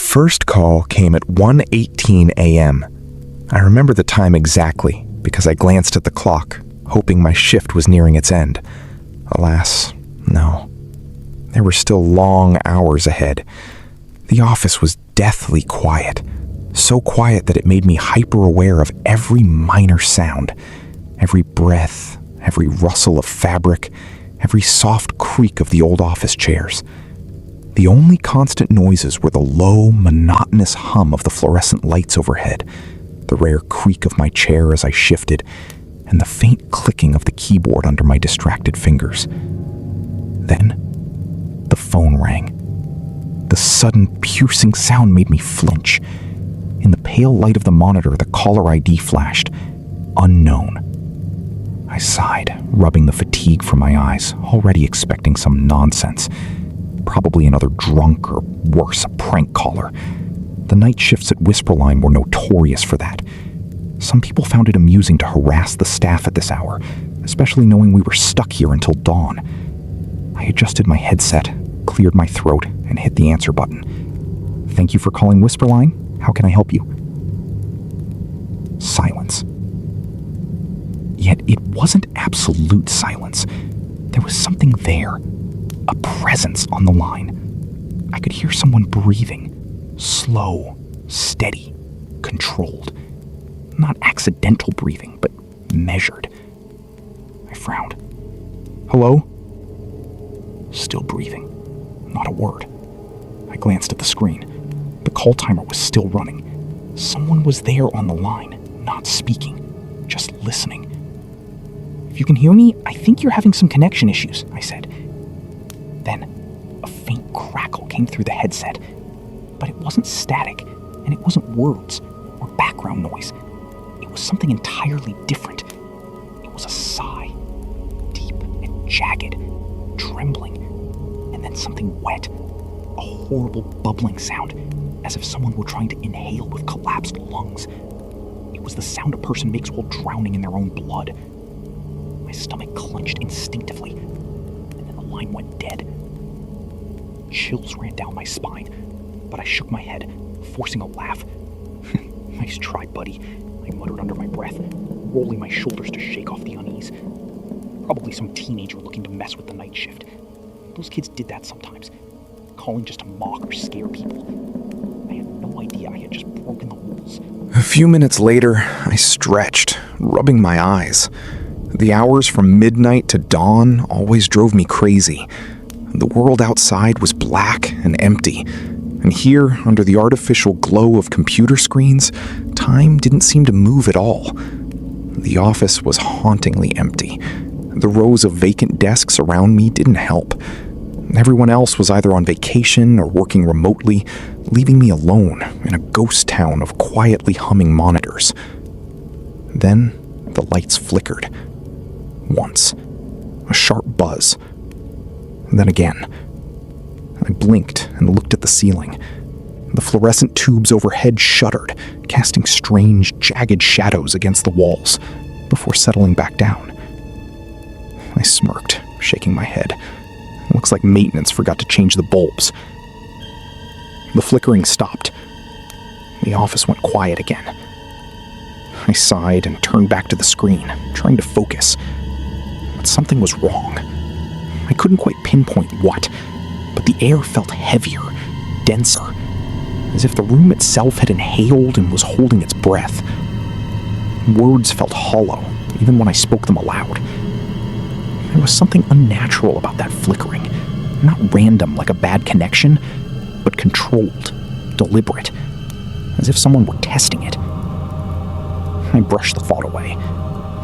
first call came at 1:18 a.m. I remember the time exactly because I glanced at the clock, hoping my shift was nearing its end. Alas, no. There were still long hours ahead. The office was deathly quiet, so quiet that it made me hyper-aware of every minor sound, every breath, every rustle of fabric, every soft creak of the old office chairs. The only constant noises were the low, monotonous hum of the fluorescent lights overhead, the rare creak of my chair as I shifted, and the faint clicking of the keyboard under my distracted fingers. Then, the phone rang. The sudden, piercing sound made me flinch. In the pale light of the monitor, the caller ID flashed. Unknown. I sighed, rubbing the fatigue from my eyes, already expecting some nonsense. Probably another drunk or worse, a prank caller. The night shifts at Whisperline were notorious for that. Some people found it amusing to harass the staff at this hour, especially knowing we were stuck here until dawn. I adjusted my headset, cleared my throat, and hit the answer button. "Thank you for calling Whisperline. How can I help you?" Silence. Yet it wasn't absolute silence. There was something there. A presence on the line. I could hear someone breathing. Slow, steady, controlled. Not accidental breathing, but measured. I frowned. "Hello?" Still breathing. Not a word. I glanced at the screen. The call timer was still running. Someone was there on the line, not speaking, just listening. "If you can hear me, I think you're having some connection issues," I said. Then, a faint crackle came through the headset. But it wasn't static, and it wasn't words or background noise. It was something entirely different. It was a sigh, deep and jagged, trembling, and then something wet, a horrible bubbling sound, as if someone were trying to inhale with collapsed lungs. It was the sound a person makes while drowning in their own blood. My stomach clenched instinctively, and then the line went dead. Chills ran down my spine, but I shook my head, forcing a laugh. "Nice try, buddy," I muttered under my breath, rolling my shoulders to shake off the unease. Probably some teenager looking to mess with the night shift. Those kids did that sometimes, calling just to mock or scare people. I had no idea I had just broken the rules. A few minutes later, I stretched, rubbing my eyes. The hours from midnight to dawn always drove me crazy. The world outside was black and empty, and here, under the artificial glow of computer screens, time didn't seem to move at all. The office was hauntingly empty. The rows of vacant desks around me didn't help. Everyone else was either on vacation or working remotely, leaving me alone in a ghost town of quietly humming monitors. Then the lights flickered. Once. A sharp buzz. Then again. I blinked and looked at the ceiling. The fluorescent tubes overhead shuddered, casting strange, jagged shadows against the walls, before settling back down. I smirked, shaking my head. It looks like maintenance forgot to change the bulbs. The flickering stopped. The office went quiet again. I sighed and turned back to the screen, trying to focus. But something was wrong. I couldn't quite pinpoint what, but the air felt heavier, denser, as if the room itself had inhaled and was holding its breath. Words felt hollow, even when I spoke them aloud. There was something unnatural about that flickering, not random like a bad connection, but controlled, deliberate, as if someone were testing it. I brushed the thought away.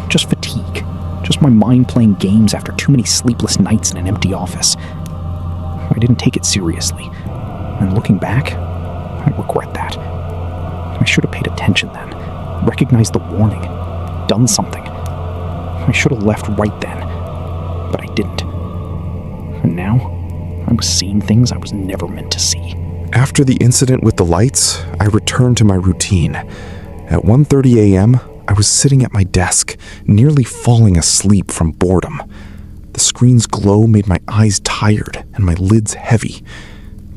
Just fatigue. Just my mind playing games after too many sleepless nights in an empty office. I didn't take it seriously. And looking back, I regret that. I should have paid attention then, recognized the warning, done something. I should have left right then, but I didn't. And now, I was seeing things I was never meant to see. After the incident with the lights, I returned to my routine. At 1:30 a.m., I was sitting at my desk, nearly falling asleep from boredom. The screen's glow made my eyes tired and my lids heavy.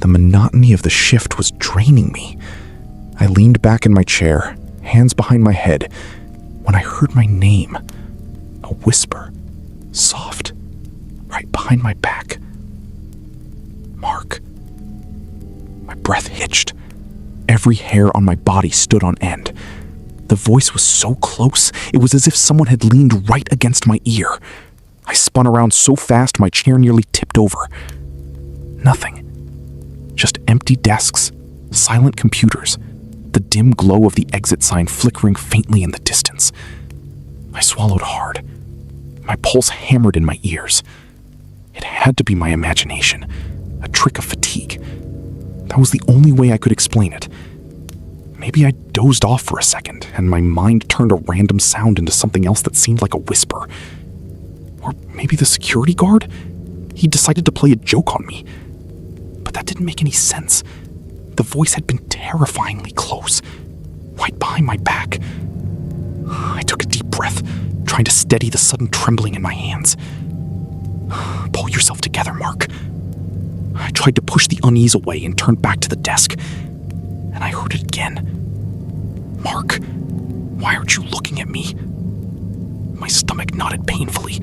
The monotony of the shift was draining me. I leaned back in my chair, hands behind my head, when I heard my name. A whisper, soft, right behind my back. Mark. My breath hitched. Every hair on my body stood on end. The voice was so close, it was as if someone had leaned right against my ear. I spun around so fast my chair nearly tipped over. Nothing. Just empty desks, silent computers, the dim glow of the exit sign flickering faintly in the distance. I swallowed hard. My pulse hammered in my ears. It had to be my imagination, a trick of fatigue. That was the only way I could explain it. Maybe I dozed off for a second, and my mind turned a random sound into something else that seemed like a whisper. Or maybe the security guard? He decided to play a joke on me. But that didn't make any sense. The voice had been terrifyingly close, right behind my back. I took a deep breath, trying to steady the sudden trembling in my hands. Pull yourself together, Mark. I tried to push the unease away and turned back to the desk. And I heard it again. Mark, why aren't you looking at me? My stomach knotted painfully.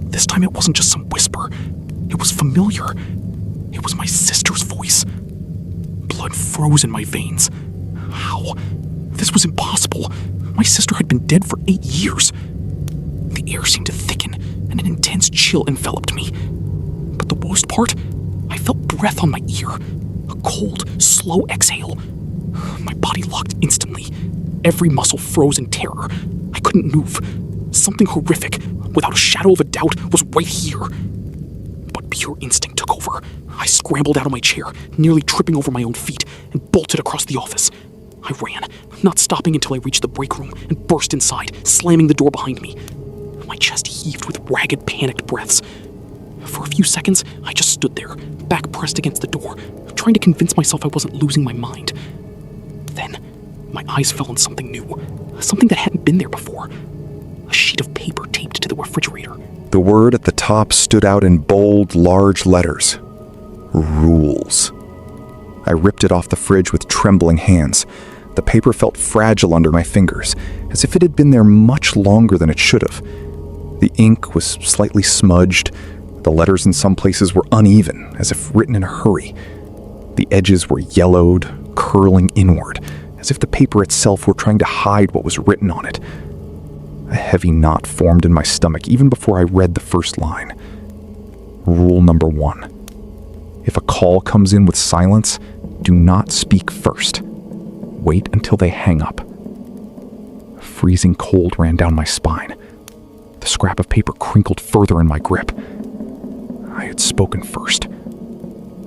This time it wasn't just some whisper. It was familiar. It was my sister's voice. Blood froze in my veins. How? This was impossible. My sister had been dead for 8 years. The air seemed to thicken, and an intense chill enveloped me. But the worst part? I felt breath on my ear. A cold, slow exhale. My body locked instantly. Every muscle froze in terror. I couldn't move. Something horrific, without a shadow of a doubt, was right here. But pure instinct took over. I scrambled out of my chair, nearly tripping over my own feet, and bolted across the office. I ran, not stopping until I reached the break room, and burst inside, slamming the door behind me. My chest heaved with ragged, panicked breaths. For a few seconds, I just stood there, back pressed against the door, trying to convince myself I wasn't losing my mind. Then, my eyes fell on something new, something that hadn't been there before. A sheet of paper taped to the refrigerator. The word at the top stood out in bold, large letters. Rules. I ripped it off the fridge with trembling hands. The paper felt fragile under my fingers, as if it had been there much longer than it should have. The ink was slightly smudged. The letters in some places were uneven, as if written in a hurry. The edges were yellowed, curling inward, as if the paper itself were trying to hide what was written on it. A heavy knot formed in my stomach even before I read the first line. Rule number 1. If a call comes in with silence, do not speak first. Wait until they hang up. A freezing cold ran down my spine. The scrap of paper crinkled further in my grip. I had spoken first.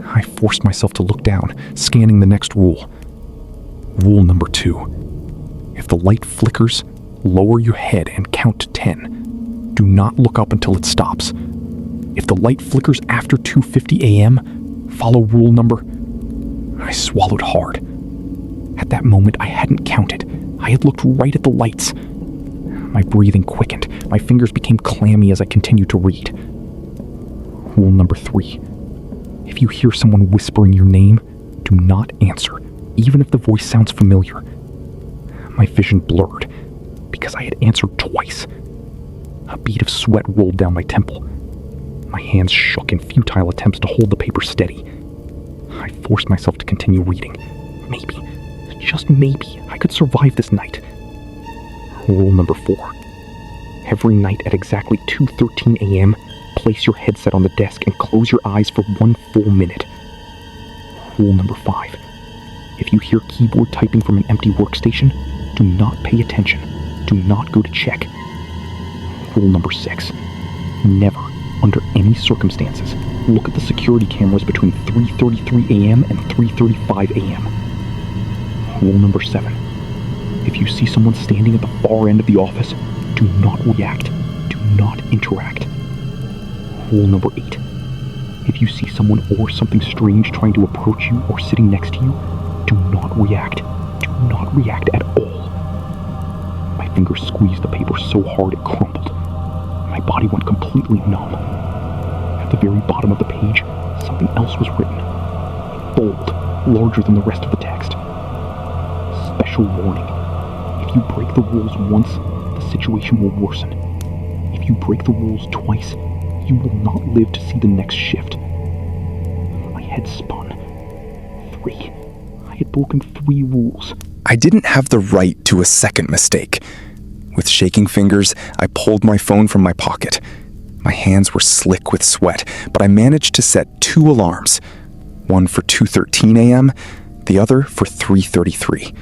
I forced myself to look down, scanning the next rule. Rule number 2. If the light flickers, lower your head and count to 10. Do not look up until it stops. If the light flickers after 2:50 a.m., follow rule number... I swallowed hard. At that moment, I hadn't counted. I had looked right at the lights. My breathing quickened. My fingers became clammy as I continued to read. Rule number 3. If you hear someone whispering your name, do not answer, even if the voice sounds familiar. My vision blurred, because I had answered twice. A bead of sweat rolled down my temple. My hands shook in futile attempts to hold the paper steady. I forced myself to continue reading. Maybe, just maybe, I could survive this night. Rule number 4. Every night at exactly 2:13 a.m., place your headset on the desk and close your eyes for 1 full minute. Rule number 5. If you hear keyboard typing from an empty workstation, do not pay attention. Do not go to check. Rule number 6. Never, under any circumstances, look at the security cameras between 3:33 a.m. and 3:35 a.m. Rule number 7. If you see someone standing at the far end of the office, do not react. Do not interact. Rule number 8. If you see someone or something strange trying to approach you or sitting next to you, do not react. Do not react at all. My fingers squeezed the paper so hard it crumbled. My body went completely numb. At the very bottom of the page, something else was written. bold, larger than the rest of the text. Special warning. If you break the rules once, the situation will worsen. If you break the rules twice, you will not live to see the next shift. My head spun. 3. I had broken 3 rules. I didn't have the right to a second mistake. With shaking fingers, I pulled my phone from my pocket. My hands were slick with sweat, but I managed to set 2 alarms. One for 2:13 a.m., the other for 3:33.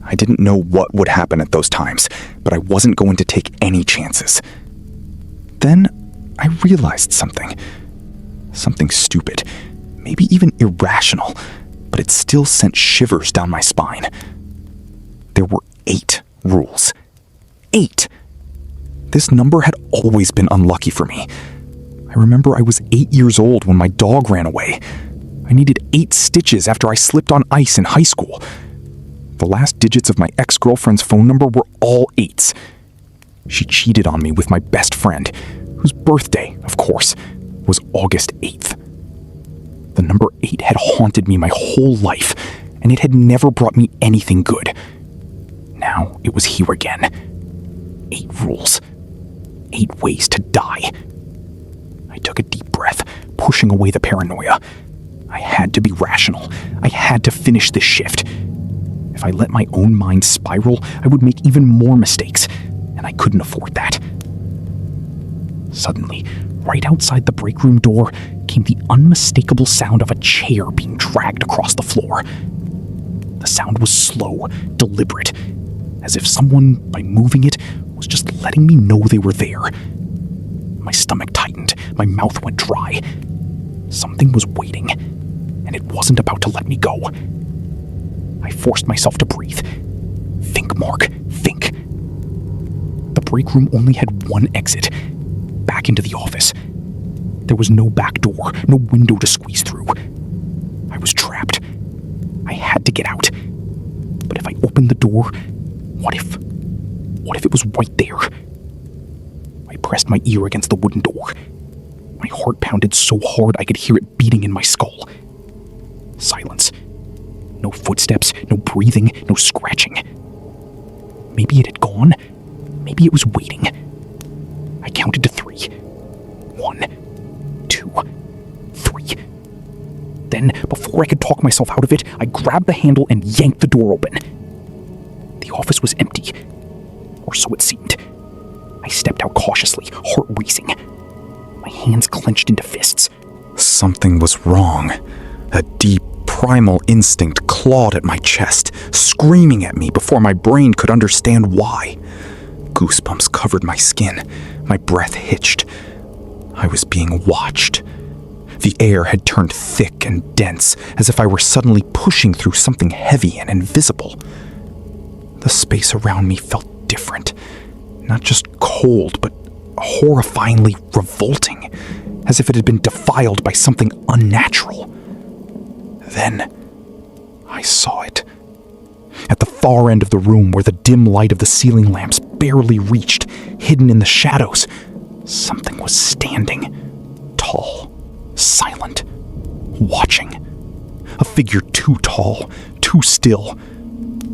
I didn't know what would happen at those times, but I wasn't going to take any chances. Then I realized something. Something stupid, maybe even irrational, but it still sent shivers down my spine. There were 8 rules. 8! This number had always been unlucky for me. I remember I was 8 years old when my dog ran away. I needed 8 stitches after I slipped on ice in high school. The last digits of my ex-girlfriend's phone number were all 8s. She cheated on me with my best friend, whose birthday, of course, was August 8th. The number 8 had haunted me my whole life, and it had never brought me anything good. Now it was here again. 8 rules. 8 ways to die. I took a deep breath, pushing away the paranoia. I had to be rational. I had to finish this shift. If I let my own mind spiral, I would make even more mistakes, and I couldn't afford that. Suddenly, right outside the break room door, came the unmistakable sound of a chair being dragged across the floor. The sound was slow, deliberate, as if someone, by moving it, was just letting me know they were there. My stomach tightened, my mouth went dry. Something was waiting, and it wasn't about to let me go. I forced myself to breathe. Think, Mark, think. The break room only had one exit, back into the office. There was no back door, no window to squeeze through. I was trapped. I had to get out. But if I opened the door, what if it was right there? I pressed my ear against the wooden door. My heart pounded so hard I could hear it beating in my skull. Silence. No footsteps, no breathing, no scratching. Maybe it had gone. Maybe it was waiting. I counted to 3. 1, 2, 3. Then, before I could talk myself out of it, I grabbed the handle and yanked the door open. The office was empty, or so it seemed. I stepped out cautiously, heart racing. My hands clenched into fists. Something was wrong. A deep, primal instinct clawed at my chest, screaming at me before my brain could understand why. Goosebumps covered my skin. My breath hitched. I was being watched. The air had turned thick and dense, as if I were suddenly pushing through something heavy and invisible. The space around me felt different. Not just cold, but horrifyingly revolting, as if it had been defiled by something unnatural. Then, I saw it. At the far end of the room, where the dim light of the ceiling lamps barely reached, hidden in the shadows, something was standing, tall, silent, watching. A figure too tall, too still.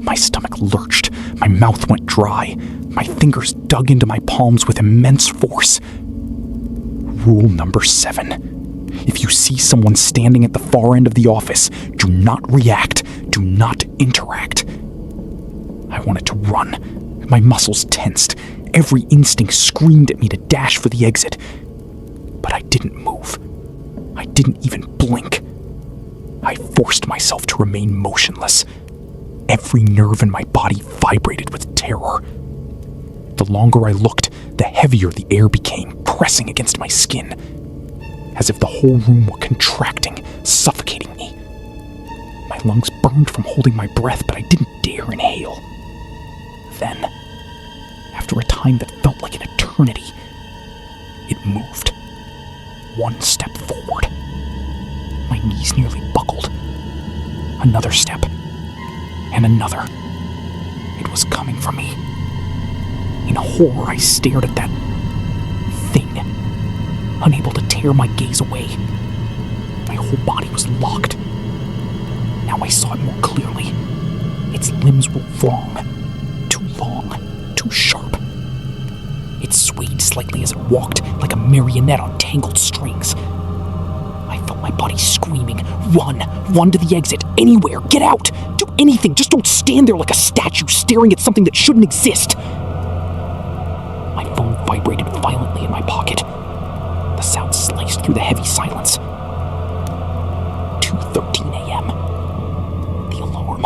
My stomach lurched, my mouth went dry, my fingers dug into my palms with immense force. Rule number 7. If you see someone standing at the far end of the office, do not react, do not interact. I wanted to run. My muscles tensed. Every instinct screamed at me to dash for the exit. But I didn't move. I didn't even blink. I forced myself to remain motionless. Every nerve in my body vibrated with terror. The longer I looked, the heavier the air became, pressing against my skin, as if the whole room were contracting, suffocating me. My lungs burned from holding my breath, but I didn't dare inhale. Then, after a time that felt like an eternity, it moved. 1 step forward. My knees nearly buckled. Another step. And another. It was coming for me. In horror, I stared at that thing, unable to tear my gaze away. My whole body was locked, Now I saw it more clearly. Its limbs were long, too sharp. It swayed slightly as it walked, like a marionette on tangled strings. I felt my body screaming, run to the exit, anywhere, get out, do anything, just don't stand there like a statue staring at something that shouldn't exist. My phone vibrated violently in my pocket. The sound sliced through the heavy silence. 2:13 a.m. The alarm.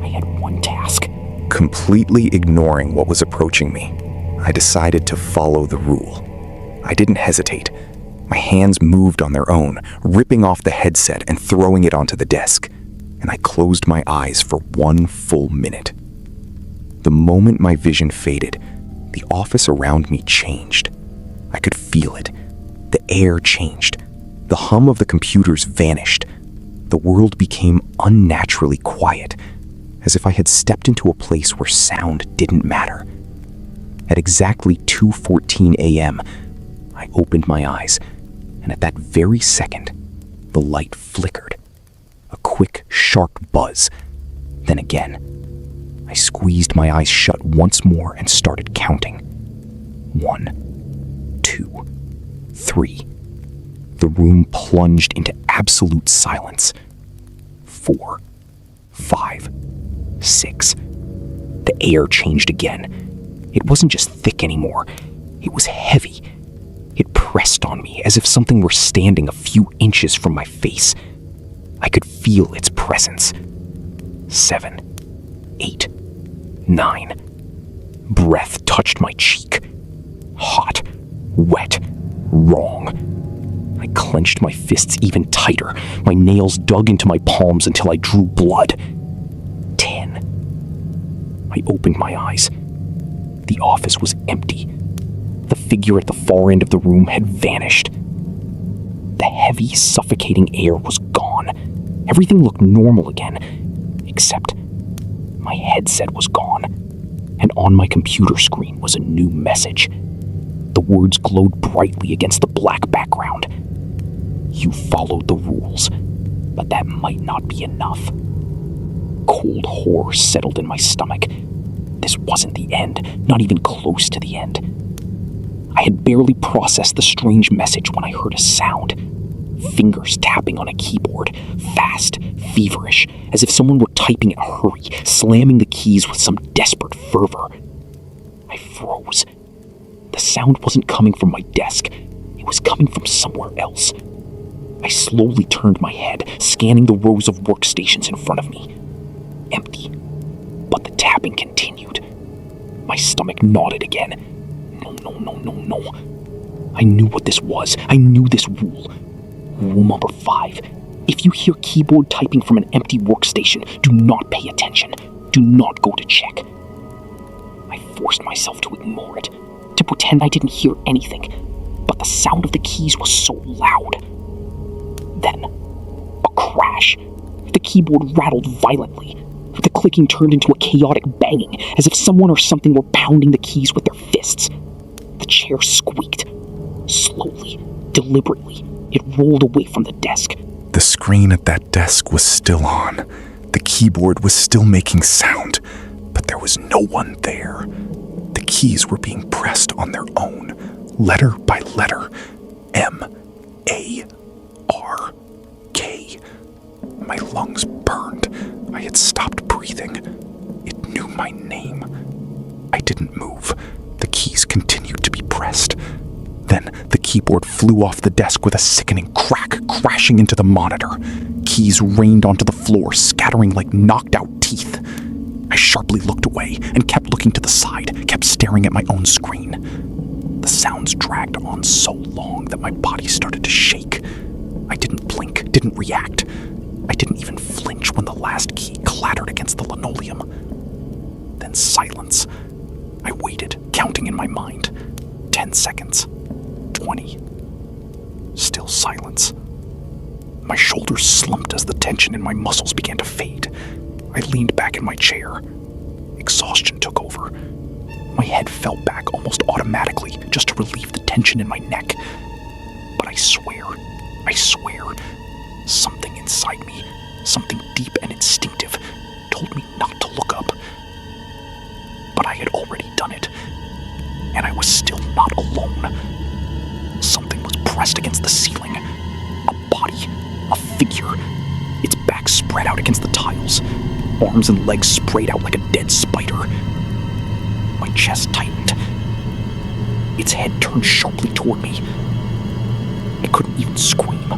I had one task. Completely ignoring what was approaching me, I decided to follow the rule. I didn't hesitate. My hands moved on their own, ripping off the headset and throwing it onto the desk, and I closed my eyes for 1 full minute. The moment my vision faded, the office around me changed. I could feel it. The air changed. The hum of the computers vanished. The world became unnaturally quiet, as if I had stepped into a place where sound didn't matter. At exactly 2:14 a.m., I opened my eyes, and at that very second, the light flickered. A quick, sharp buzz. Then again, I squeezed my eyes shut once more and started counting. 1, 2, 3. The room plunged into absolute silence. 4, 5, 6. The air changed again. It wasn't just thick anymore. It was heavy. It pressed on me as if something were standing a few inches from my face. I could feel its presence. 7, 8, 9. Breath touched my cheek. Hot, wet, wrong. I clenched my fists even tighter. My nails dug into my palms until I drew blood. 10. I opened my eyes. The office was empty. The figure at the far end of the room had vanished. The heavy, suffocating air was gone. Everything looked normal again, except my headset was gone, and on my computer screen was a new message. The words glowed brightly against the black background. You followed the rules, but that might not be enough. Cold horror settled in my stomach. This wasn't the end, not even close to the end. I had barely processed the strange message when I heard a sound. Fingers tapping on a keyboard, fast, feverish, as if someone were typing in a hurry, slamming the keys with some desperate fervor. I froze. The sound wasn't coming from my desk. It was coming from somewhere else. I slowly turned my head, scanning the rows of workstations in front of me. Empty. But the tapping continued. My stomach nodded again. No. I knew what this was. I knew this rule. Rule number 5. If you hear keyboard typing from an empty workstation, do not pay attention. Do not go to check. I forced myself to ignore it, to pretend I didn't hear anything, but the sound of the keys was so loud. Then, a crash. The keyboard rattled violently. The clicking turned into a chaotic banging, as if someone or something were pounding the keys with their fists. The chair squeaked. Slowly, deliberately, it rolled away from the desk. The screen at that desk was still on. The keyboard was still making sound, but there was no one there. The keys were being pressed on their own, letter by letter. M-A-R-K. My lungs burned. I had stopped breathing. It knew my name. I didn't move. The keys continued to be pressed. Then the keyboard flew off the desk with a sickening crack, crashing into the monitor. Keys rained onto the floor, scattering like knocked-out teeth. I sharply looked away and kept looking to the side, kept staring at my own screen. The sounds dragged on so long that my body started to shake. I didn't blink, didn't react. I didn't even flinch when the last key clattered against the linoleum. Then silence. I waited, counting in my mind. 10 seconds. 20. Still silence. My shoulders slumped as the tension in my muscles began to fade. I leaned back in my chair. Exhaustion took over. My head fell back almost automatically just to relieve the tension in my neck. But I swear, something inside me, something deep and instinctive, told me not to look up. But I had already done it, and I was still not alone. Something was pressed against the ceiling. A body, a figure, its back spread out against the tiles, arms and legs sprayed out like a dead spider. My chest tightened. Its head turned sharply toward me. I couldn't even scream.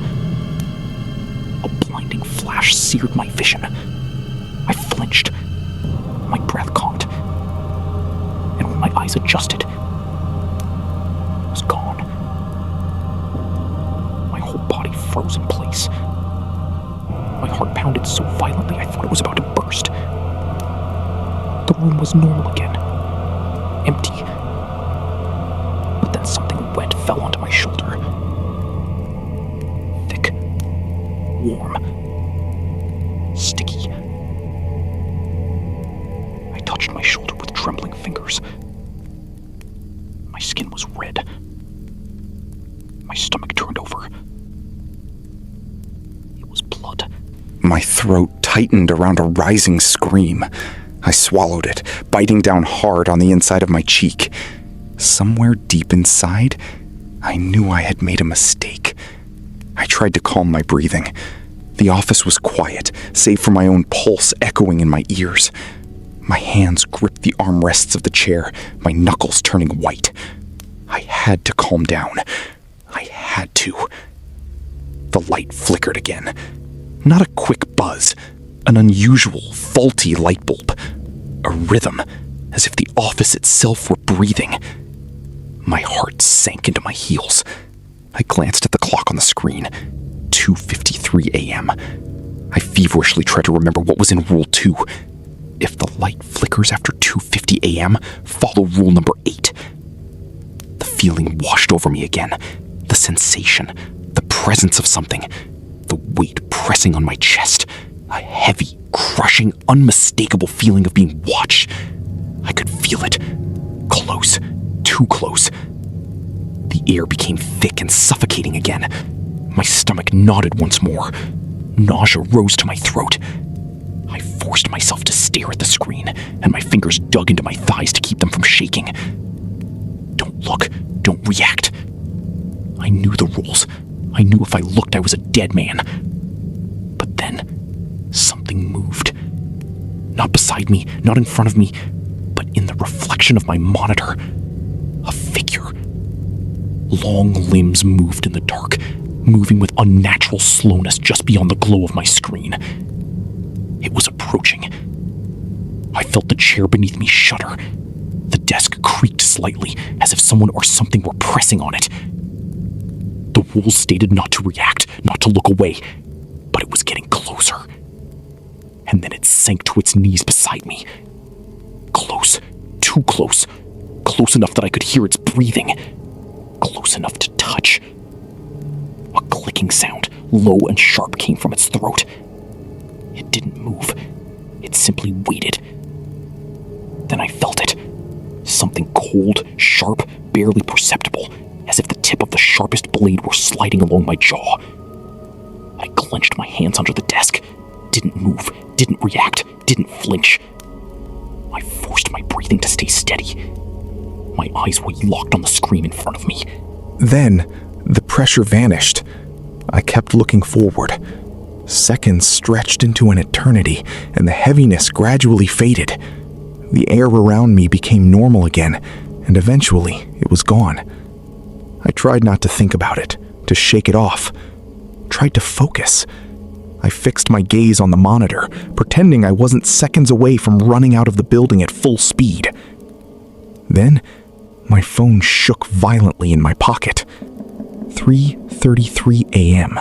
A blinding flash seared my vision. I flinched. My breath caught. And when my eyes adjusted, it was gone. My whole body froze in place. My heart pounded so violently I thought it was about to burst. The room was normal again. Empty. But then something wet fell onto my shoulder. Thick. Warm. Sticky. I touched my shoulder with trembling fingers. My skin was red. My stomach turned over. It was blood. My throat tightened around a rising scream. I swallowed it, biting down hard on the inside of my cheek. Somewhere deep inside, I knew I had made a mistake. I tried to calm my breathing. The office was quiet, save for my own pulse echoing in my ears. My hands gripped the armrests of the chair, my knuckles turning white. I had to calm down. I had to. The light flickered again. Not a quick buzz, an unusual, faulty light bulb. A rhythm, as if the office itself were breathing. My heart sank into my heels. I glanced at the clock on the screen. 2:53 a.m. I feverishly tried to remember what was in Rule 2. If the light flickers after 2:50 a.m., follow Rule number 8. The feeling washed over me again. The sensation, the presence of something. The weight pressing on my chest. A heavy, crushing, unmistakable feeling of being watched. I could feel it. Close. Too close. The air became thick and suffocating again. My stomach knotted once more. Nausea rose to my throat. I forced myself to stare at the screen, and my fingers dug into my thighs to keep them from shaking. Don't look. Don't react. I knew the rules. I knew if I looked, I was a dead man. But then, something moved. Not beside me, not in front of me, but in the reflection of my monitor. A figure. Long limbs moved in the dark, moving with unnatural slowness just beyond the glow of my screen. It was approaching. I felt the chair beneath me shudder. The desk creaked slightly, as if someone or something were pressing on it. The rules stated not to react, not to look away, but it was getting closer. And then it sank to its knees beside me. Close, too close, close enough that I could hear its breathing, close enough to touch. A clicking sound, low and sharp, came from its throat. It didn't move. It simply waited. Then I felt it. Something cold, sharp, barely perceptible, as if the tip of the sharpest blade were sliding along my jaw. I clenched my hands under the desk. Didn't move, didn't react, didn't flinch. I forced my breathing to stay steady. My eyes were locked on the screen in front of me. Then, the pressure vanished. I kept looking forward. Seconds stretched into an eternity, and the heaviness gradually faded. The air around me became normal again, and eventually it was gone. I tried not to think about it, to shake it off. Tried to focus. I fixed my gaze on the monitor, pretending I wasn't seconds away from running out of the building at full speed. Then, my phone shook violently in my pocket. 3:33 a.m.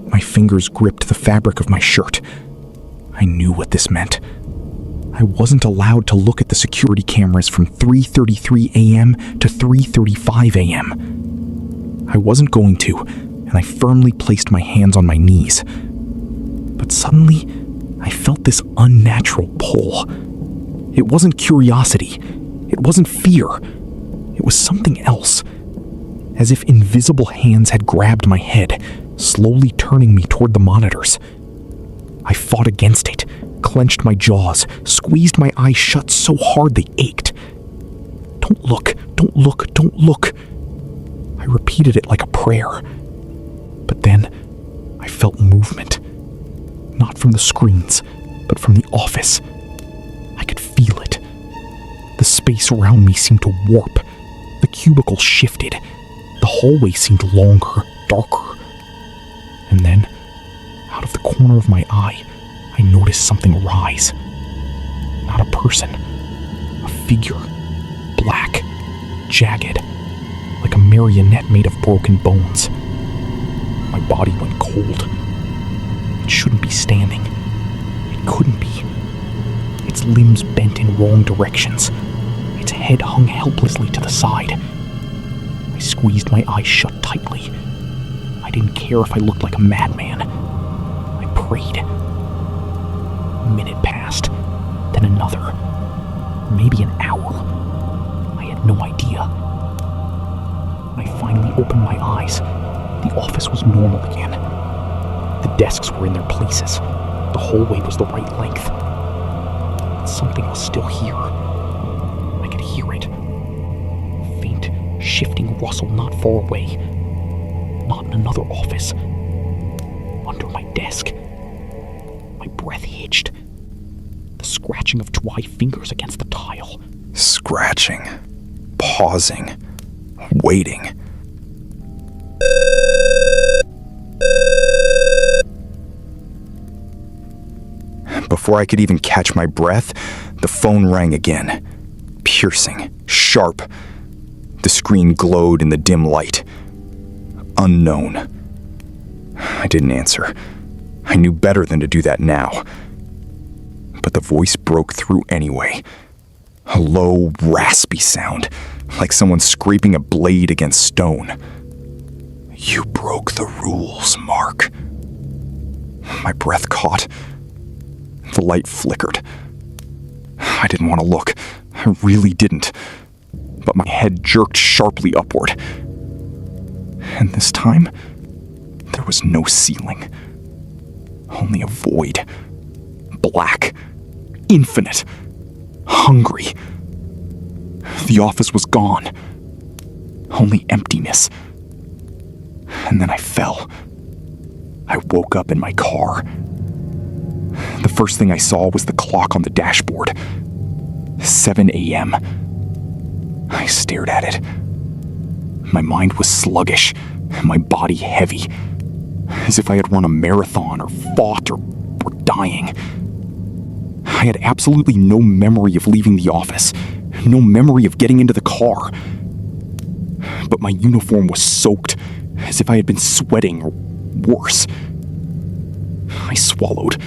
My fingers gripped the fabric of my shirt. I knew what this meant. I wasn't allowed to look at the security cameras from 3:33 a.m. to 3:35 a.m. I wasn't going to, and I firmly placed my hands on my knees. But suddenly, I felt this unnatural pull. It wasn't curiosity. It wasn't fear. It was something else. As if invisible hands had grabbed my head, slowly turning me toward the monitors. I fought against it, clenched my jaws, squeezed my eyes shut so hard they ached. Don't look, don't look, don't look. I repeated it like a prayer. But then I felt movement. Not from the screens, but from the office. I could feel it. The space around me seemed to warp. The cubicle shifted. The hallway seemed longer, darker. And then, out of the corner of my eye, I noticed something rise. Not a person. A figure. Black. Jagged. Like a marionette made of broken bones. My body went cold. It shouldn't be standing. It couldn't be. Its limbs bent in wrong directions. Its head hung helplessly to the side. I squeezed my eyes shut tightly. I didn't care if I looked like a madman. I prayed. A minute passed, then another. Maybe an hour. I had no idea. When I finally opened my eyes, the office was normal again. The desks were in their places. The hallway was the right length. But something was still here. I could hear it. A faint, shifting rustle not far away. Not in another office. Under my desk. My breath hitched. The scratching of dry fingers against the tile. Scratching. Pausing. Waiting. Before I could even catch my breath, the phone rang again. Piercing. Sharp. The screen glowed in the dim light. Unknown. I didn't answer. I knew better than to do that now. But the voice broke through anyway. A low, raspy sound, like someone scraping a blade against stone. You broke the rules, Mark. My breath caught. The light flickered. I didn't want to look. I really didn't. But my head jerked sharply upward. And this time, there was no ceiling. Only a void. Black. Infinite. Hungry. The office was gone. Only emptiness. And then I fell. I woke up in my car. The first thing I saw was the clock on the dashboard. 7 a.m. I stared at it. My mind was sluggish, my body heavy, as if I had run a marathon or fought or were dying. I had absolutely no memory of leaving the office, no memory of getting into the car. But my uniform was soaked, as if I had been sweating, or worse. I swallowed.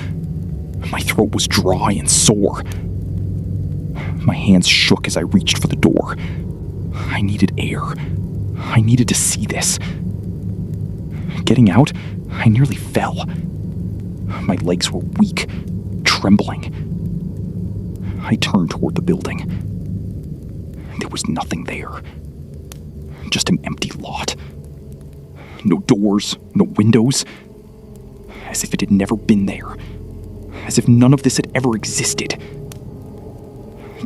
My throat was dry and sore. My hands shook as I reached for the door. I needed air. I needed to see this. Getting out, I nearly fell. My legs were weak, trembling. I turned toward the building. There was nothing there. Just an empty lot. No doors, no windows. As if it had never been there. As if none of this had ever existed.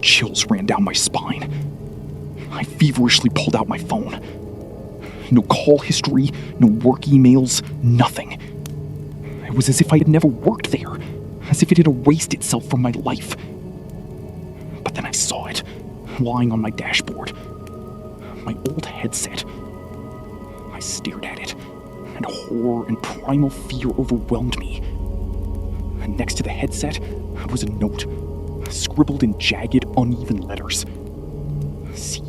Chills ran down my spine. I feverishly pulled out my phone. No call history, no work emails, nothing. It was as if I had never worked there, as if it had erased itself from my life. But then I saw it, lying on my dashboard. My old headset. I stared at it, and horror and primal fear overwhelmed me. And next to the headset was a note, scribbled in jagged, uneven letters. See